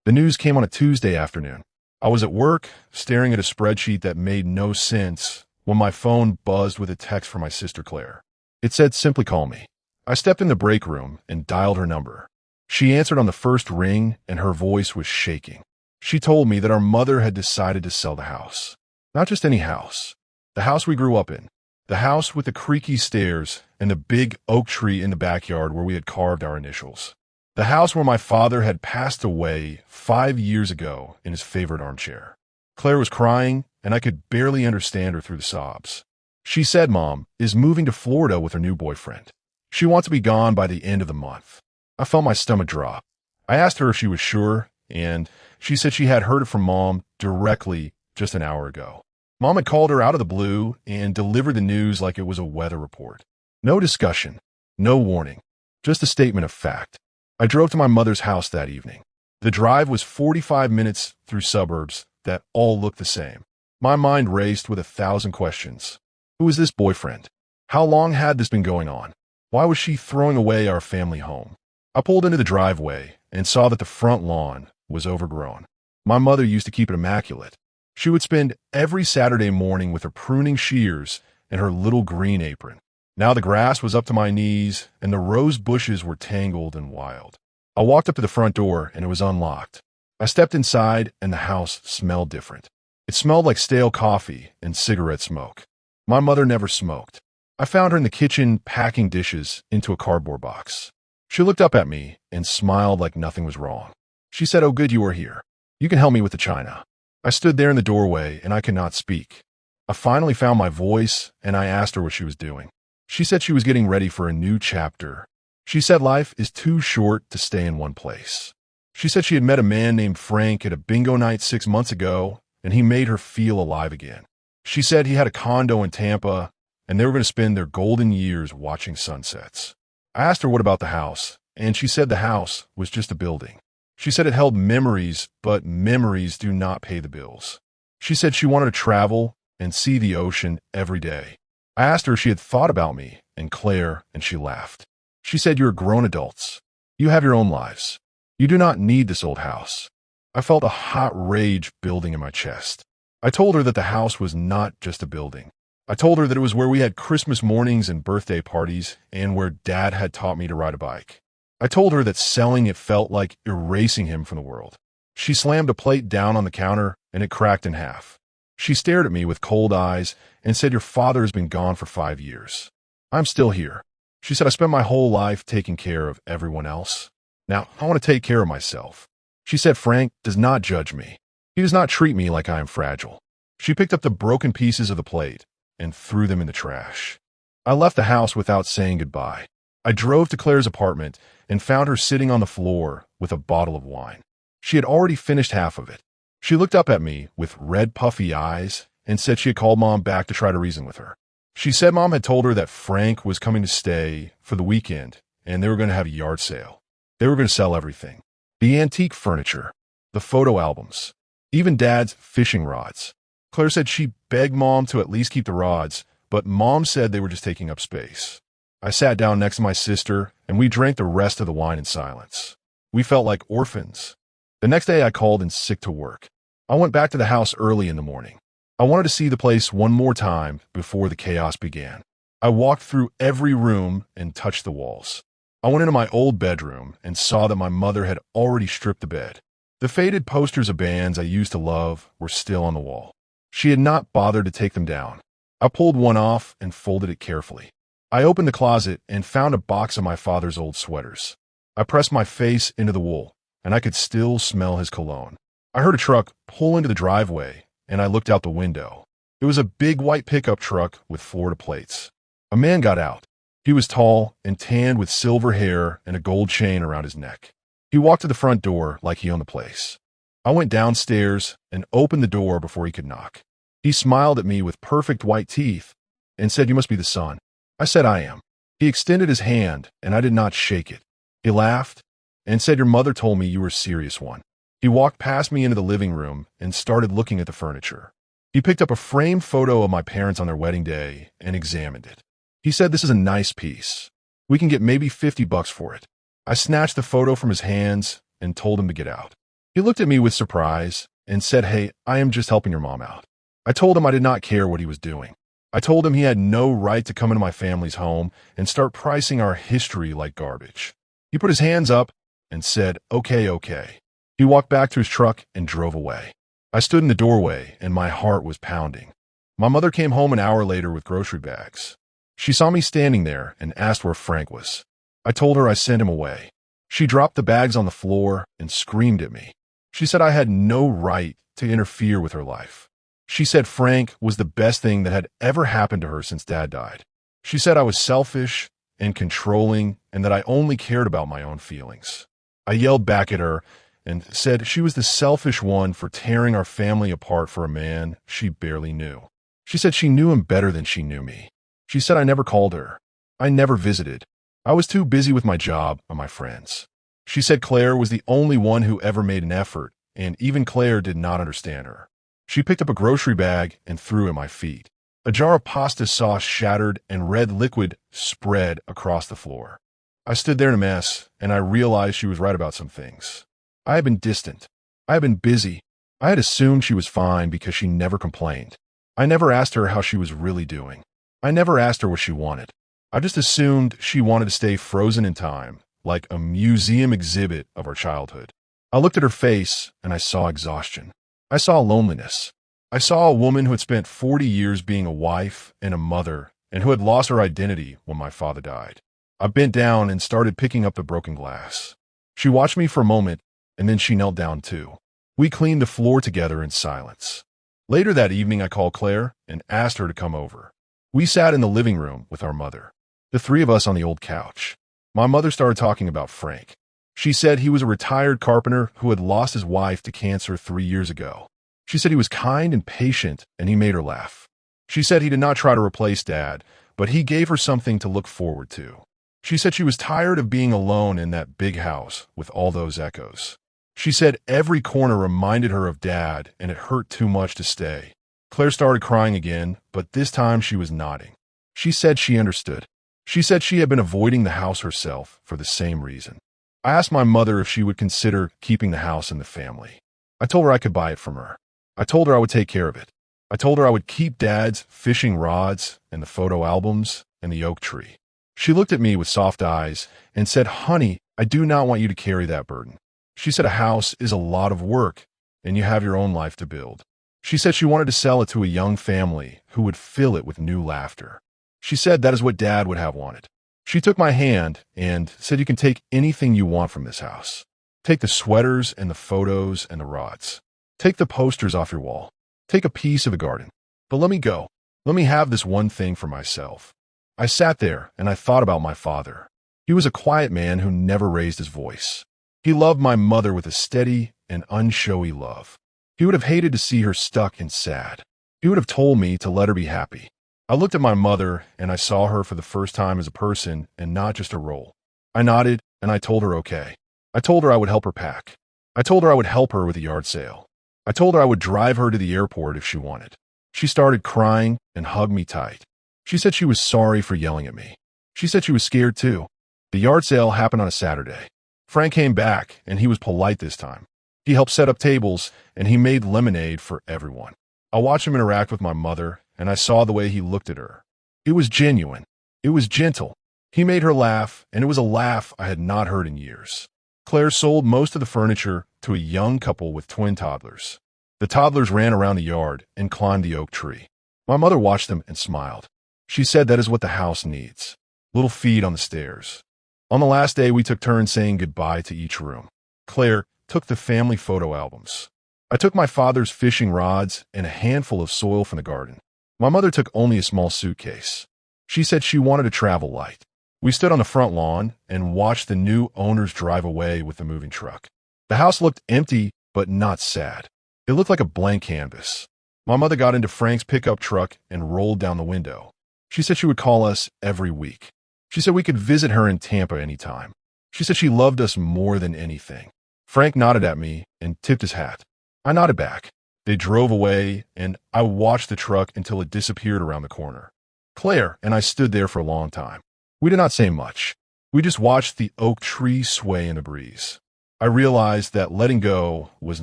The news came on a Tuesday afternoon. I was at work, staring at a spreadsheet that made no sense, when my phone buzzed with a text from my sister Claire. It said, "Simply call me." I stepped in the break room and dialed her number. She answered on the first ring, and her voice was shaking. She told me that our mother had decided to sell the house. Not just any house. The house we grew up in. The house with the creaky stairs and the big oak tree in the backyard where we had carved our initials. The house where my father had passed away 5 years ago in his favorite armchair. Claire was crying, and I could barely understand her through the sobs. She said Mom is moving to Florida with her new boyfriend. She wants to be gone by the end of the month. I felt my stomach drop. I asked her if she was sure, and she said she had heard it from Mom directly just an hour ago. Mom had called her out of the blue and delivered the news like it was a weather report. No discussion, no warning, just a statement of fact. I drove to my mother's house that evening. The drive was 45 minutes through suburbs that all looked the same. My mind raced with 1,000 questions. Who was this boyfriend? How long had this been going on? Why was she throwing away our family home? I pulled into the driveway and saw that the front lawn was overgrown. My mother used to keep it immaculate. She would spend every Saturday morning with her pruning shears and her little green apron. Now the grass was up to my knees, and the rose bushes were tangled and wild. I walked up to the front door, and it was unlocked. I stepped inside, and the house smelled different. It smelled like stale coffee and cigarette smoke. My mother never smoked. I found her in the kitchen packing dishes into a cardboard box. She looked up at me and smiled like nothing was wrong. She said, "Oh, good you are here. You can help me with the china." I stood there in the doorway, and I could not speak. I finally found my voice, and I asked her what she was doing. She said she was getting ready for a new chapter. She said life is too short to stay in one place. She said she had met a man named Frank at a bingo night 6 months ago, and he made her feel alive again. She said he had a condo in Tampa, and they were going to spend their golden years watching sunsets. I asked her what about the house, and she said the house was just a building. She said it held memories, but memories do not pay the bills. She said she wanted to travel and see the ocean every day. I asked her if she had thought about me and Claire, and she laughed. She said, "You are grown adults. You have your own lives. You do not need this old house." I felt a hot rage building in my chest. I told her that the house was not just a building. I told her that it was where we had Christmas mornings and birthday parties, and where Dad had taught me to ride a bike. I told her that selling it felt like erasing him from the world. She slammed a plate down on the counter, and it cracked in half. She stared at me with cold eyes and said, "Your father has been gone for 5 years. I'm still here." She said, "I spent my whole life taking care of everyone else. Now, I want to take care of myself." She said, "Frank does not judge me. He does not treat me like I am fragile." She picked up the broken pieces of the plate and threw them in the trash. I left the house without saying goodbye. I drove to Claire's apartment and found her sitting on the floor with a bottle of wine. She had already finished half of it. She looked up at me with red, puffy eyes and said she had called Mom back to try to reason with her. She said Mom had told her that Frank was coming to stay for the weekend, and they were going to have a yard sale. They were going to sell everything. The antique furniture, the photo albums, even Dad's fishing rods. Claire said she begged Mom to at least keep the rods, but Mom said they were just taking up space. I sat down next to my sister, and we drank the rest of the wine in silence. We felt like orphans. The next day I called in sick to work. I went back to the house early in the morning. I wanted to see the place one more time before the chaos began. I walked through every room and touched the walls. I went into my old bedroom and saw that my mother had already stripped the bed. The faded posters of bands I used to love were still on the wall. She had not bothered to take them down. I pulled one off and folded it carefully. I opened the closet and found a box of my father's old sweaters. I pressed my face into the wool, and I could still smell his cologne. I heard a truck pull into the driveway, and I looked out the window. It was a big white pickup truck with Florida plates. A man got out. He was tall and tanned with silver hair and a gold chain around his neck. He walked to the front door like he owned the place. I went downstairs and opened the door before he could knock. He smiled at me with perfect white teeth and said, "You must be the son." I said, "I am." He extended his hand, and I did not shake it. He laughed and said, "Your mother told me you were a serious one." He walked past me into the living room and started looking at the furniture. He picked up a framed photo of my parents on their wedding day and examined it. He said, "This is a nice piece. We can get maybe $50 for it." I snatched the photo from his hands and told him to get out. He looked at me with surprise and said, "Hey, I am just helping your mom out." I told him I did not care what he was doing. I told him he had no right to come into my family's home and start pricing our history like garbage. He put his hands up and said, "Okay, okay." He walked back to his truck and drove away. I stood in the doorway and my heart was pounding. My mother came home an hour later with grocery bags. She saw me standing there and asked where Frank was. I told her I sent him away. She dropped the bags on the floor and screamed at me. She said I had no right to interfere with her life. She said Frank was the best thing that had ever happened to her since Dad died. She said I was selfish and controlling and that I only cared about my own feelings. I yelled back at her and said she was the selfish one for tearing our family apart for a man she barely knew. She said she knew him better than she knew me. She said I never called her. I never visited. I was too busy with my job and my friends. She said Claire was the only one who ever made an effort, and even Claire did not understand her. She picked up a grocery bag and threw it at my feet. A jar of pasta sauce shattered and red liquid spread across the floor. I stood there in a mess, and I realized she was right about some things. I had been distant. I had been busy. I had assumed she was fine because she never complained. I never asked her how she was really doing. I never asked her what she wanted. I just assumed she wanted to stay frozen in time, like a museum exhibit of our childhood. I looked at her face, and I saw exhaustion. I saw loneliness. I saw a woman who had spent 40 years being a wife and a mother, and who had lost her identity when my father died. I bent down and started picking up the broken glass. She watched me for a moment, and then she knelt down too. We cleaned the floor together in silence. Later that evening, I called Claire and asked her to come over. We sat in the living room with our mother, the three of us on the old couch. My mother started talking about Frank. She said he was a retired carpenter who had lost his wife to cancer 3 years ago. She said he was kind and patient, and he made her laugh. She said he did not try to replace Dad, but he gave her something to look forward to. She said she was tired of being alone in that big house with all those echoes. She said every corner reminded her of Dad, and it hurt too much to stay. Claire started crying again, but this time she was nodding. She said she understood. She said she had been avoiding the house herself for the same reason. I asked my mother if she would consider keeping the house in the family. I told her I could buy it from her. I told her I would take care of it. I told her I would keep Dad's fishing rods and the photo albums and the oak tree. She looked at me with soft eyes and said, "Honey, I do not want you to carry that burden." She said a house is a lot of work and you have your own life to build. She said she wanted to sell it to a young family who would fill it with new laughter. She said that is what Dad would have wanted. She took my hand and said, "You can take anything you want from this house. Take the sweaters and the photos and the rods. Take the posters off your wall. Take a piece of the garden. But let me go. Let me have this one thing for myself." I sat there and I thought about my father. He was a quiet man who never raised his voice. He loved my mother with a steady and unshowy love. He would have hated to see her stuck and sad. He would have told me to let her be happy. I looked at my mother and I saw her for the first time as a person and not just a role. I nodded and I told her okay. I told her I would help her pack. I told her I would help her with the yard sale. I told her I would drive her to the airport if she wanted. She started crying and hugged me tight. She said she was sorry for yelling at me. She said she was scared too. The yard sale happened on a Saturday. Frank came back and he was polite this time. He helped set up tables and he made lemonade for everyone. I watched him interact with my mother and I saw the way he looked at her. It was genuine. It was gentle. He made her laugh, and it was a laugh I had not heard in years. Claire sold most of the furniture to a young couple with twin toddlers. The toddlers ran around the yard and climbed the oak tree. My mother watched them and smiled. She said that is what the house needs. Little feet on the stairs. On the last day, we took turns saying goodbye to each room. Claire took the family photo albums. I took my father's fishing rods and a handful of soil from the garden. My mother took only a small suitcase. She said she wanted to travel light. We stood on the front lawn and watched the new owners drive away with the moving truck. The house looked empty, but not sad. It looked like a blank canvas. My mother got into Frank's pickup truck and rolled down the window. She said she would call us every week. She said we could visit her in Tampa anytime. She said she loved us more than anything. Frank nodded at me and tipped his hat. I nodded back. They drove away, and I watched the truck until it disappeared around the corner. Claire and I stood there for a long time. We did not say much. We just watched the oak tree sway in the breeze. I realized that letting go was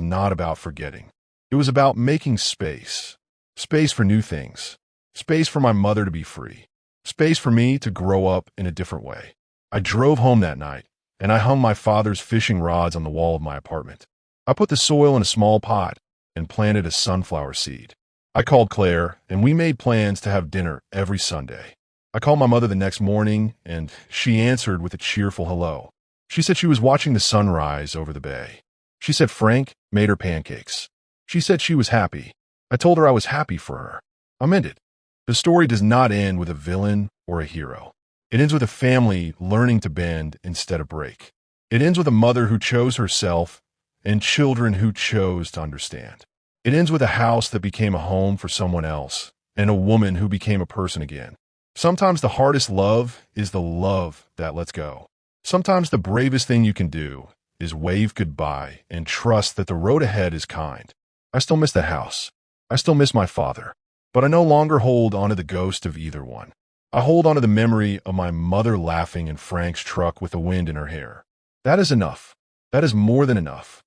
not about forgetting. It was about making space. Space for new things. Space for my mother to be free. Space for me to grow up in a different way. I drove home that night, and I hung my father's fishing rods on the wall of my apartment. I put the soil in a small pot and planted a sunflower seed. I called Claire, and we made plans to have dinner every Sunday. I called my mother the next morning, and she answered with a cheerful hello. She said she was watching the sunrise over the bay. She said Frank made her pancakes. She said she was happy. I told her I was happy for her. I'm ended. The story does not end with a villain or a hero. It ends with a family learning to bend instead of break. It ends with a mother who chose herself and children who chose to understand. It ends with a house that became a home for someone else and a woman who became a person again. Sometimes the hardest love is the love that lets go. Sometimes the bravest thing you can do is wave goodbye and trust that the road ahead is kind. I still miss that house. I still miss my father, but I no longer hold onto the ghost of either one. I hold onto the memory of my mother laughing in Frank's truck with the wind in her hair. That is enough. That is more than enough.